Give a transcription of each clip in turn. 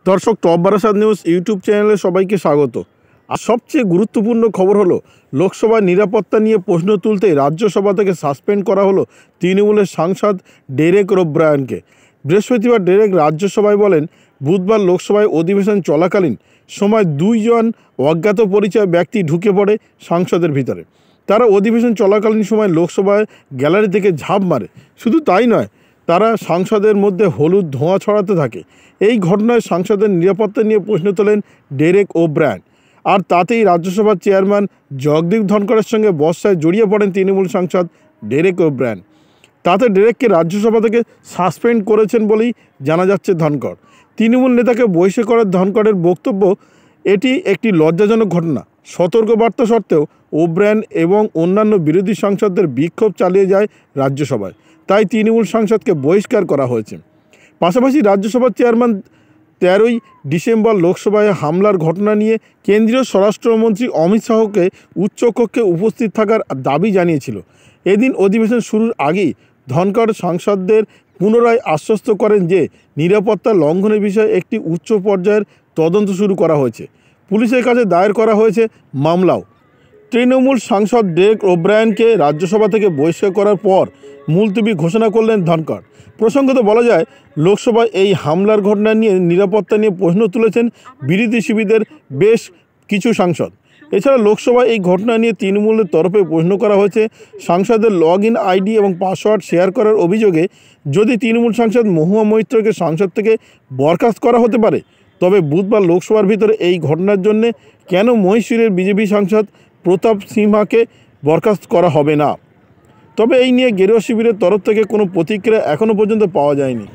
দর্শক, top Barasat news YouTube চ্যানেলে সবাইকে স্বাগত। আর সবচেয়ে গুরুত্বপূর্ণ খবর হলো, লোকসভার নিরাপত্তা নিয়ে প্রশ্ন তুলতে রাজ্যসভা থেকে সাসপেন্ড করা হলো তৃণমূলের সাংসদ ডেরেক ওব্রায়েনকে। বৃহস্পতিবার ডেরেক রাজ্যসভায় বলেন, বুধবার লোকসভায় অধিবেশন চলাকালীন সময় দুইজন অজ্ঞাত পরিচয় ব্যক্তি ঢুকে পড়ে সংসদের ভিতরে। তারা অধিবেশন চলাকালীন সময় লোকসভায় গ্যালারি থেকে ঝাঁপ মারে। শুধু তাই নয়, তারা সংসদের মধ্যে হলুদ ধোঁয়া ছড়াতে থাকে। এই ঘটনায় সংসদের নিরাপত্তা নিয়ে প্রশ্ন তোলেন ডেরেক ওব্রায়েন। আর তাতেই রাজ্যসভার চেয়ারম্যান জগদীপ ধনকরের সঙ্গে বচসায় জড়িয়ে পড়েন তৃণমূল সাংসদ ডেরেক ওব্রায়েন। তাতে ডেরেককে রাজ্যসভা থেকে সাসপেন্ড করেছেন বলেই জানা যাচ্ছে ধনকর। তৃণমূল নেতাকে বহিষ্কার করার ধনকরের বক্তব্য, এটি একটি লজ্জাজনক ঘটনা। সতর্কবার্তা সত্ত্বেও ওব্রায়েন এবং অন্যান্য বিরোধী সাংসদদের বিক্ষোভ চালিয়ে যায় রাজ্যসভায়, তাই তৃণমূল সাংসদকে বহিষ্কার করা হয়েছে। পাশাপাশি রাজ্যসভার চেয়ারম্যান 13ই ডিসেম্বর লোকসভায় হামলার ঘটনা নিয়ে কেন্দ্রীয় স্বরাষ্ট্রমন্ত্রী অমিত শাহকে উচ্চকক্ষে উপস্থিত থাকার দাবি জানিয়েছিল। এদিন অধিবেশন শুরুর আগেই ধনকর সাংসদদের পুনরায় আশ্বস্ত করেন যে নিরাপত্তা লঙ্ঘনের বিষয়ে একটি উচ্চ পর্যায়ের তদন্ত শুরু করা হয়েছে। পুলিশের কাছে দায়ের করা হয়েছে মামলাও। তৃণমূল সাংসদ ডেরেক ওব্রায়েনকে রাজ্যসভা থেকে বহিষ্কার করার পর মুলতবি ঘোষণা করলেন ধনকর। প্রসঙ্গত বলা যায়, লোকসভায় এই হামলার ঘটনা নিয়ে নিরাপত্তা নিয়ে প্রশ্ন তুলেছেন বিরোধী শিবিরের বেশ কিছু সাংসদ। এছাড়া লোকসভায় এই ঘটনা নিয়ে তৃণমূলের তরফে প্রশ্ন করা হয়েছে সাংসদের লগইন আইডি এবং পাসওয়ার্ড শেয়ার করার অভিযোগে যদি তৃণমূল সাংসদ মহুয়া মৈত্রকে সংসদ থেকে বরখাস্ত করা হতে পারে, তবে বুধবার লোকসভার ভিতরে এই ঘটনার জন্য কেন মহীশূরের বিজেপি সাংসদ প্রতাপ সিনহাকে বরখাস্ত করা হবে না। তবে এই নিয়ে গেরুয়া শিবিরের তরফ থেকে কোনো প্রতিক্রিয়া এখনও পর্যন্ত পাওয়া যায়নি।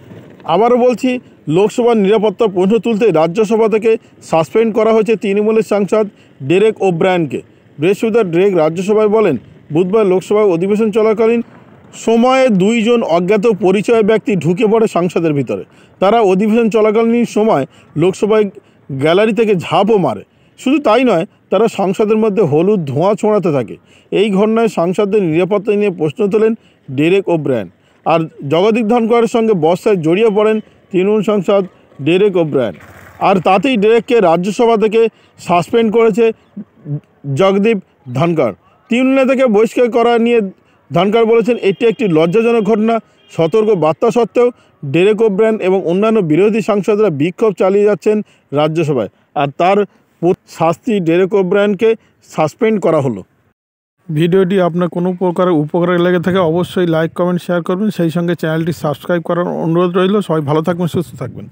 আবারও বলছি, লোকসভার নিরাপত্তার প্রশ্ন তুলতে রাজ্যসভা থেকে সাসপেন্ড করা হয়েছে তৃণমূলের সাংসদ ডেরেক ওব্রায়েনকে। বৃহস্পতিবার ডেরেক রাজ্যসভায় বলেন, বুধবার লোকসভায় অধিবেশন চলাকালীন সময়ে দুইজন অজ্ঞাত পরিচয় ব্যক্তি ঢুকে পড়ে সংসদের ভিতরে। তারা অধিবেশন চলাকালীন সময় লোকসভায় গ্যালারি থেকে ঝাঁপও মারে। শুধু তাই নয়, তারা সংসদের মধ্যে হলুদ ধোঁয়া ছড়াতে থাকে। এই ঘটনায় সাংসদদের নিরাপত্তা নিয়ে প্রশ্ন তোলেন ডেরেক ওব্রায়েন। আর জগদীপ ধনকরের সঙ্গে বচসায় জড়িয়ে পড়েন তৃণমূল সাংসদ ডেরেক ওব্রায়েন। আর তাতেই ডেরেককে রাজ্যসভা থেকে সাসপেন্ড করেছে জগদীপ ধনকর। তৃণমূল নেতাকে বহিষ্কার করা নিয়ে ধনকর বলেছেন, এটি একটি লজ্জাজনক ঘটনা। সতর্ক বার্তা সত্ত্বেও ডেরেক ওব্রায়েন এবং অন্যান্য বিরোধী সাংসদরা বিক্ষোভ চালিয়ে যাচ্ছেন রাজ্যসভায়। আর তার শাস্তি ডেরেক ওব্রায়েনকে সাসপেন্ড করা হলো। ভিডিওটি আপনার কোনো প্রকার উপকারে লেগে থাকে অবশ্যই লাইক, কমেন্ট, শেয়ার করবেন। সেই সঙ্গে চ্যানেলটি সাবস্ক্রাইব করার অনুরোধ রইল। সবাই ভালো থাকবেন, সুস্থ থাকবেন।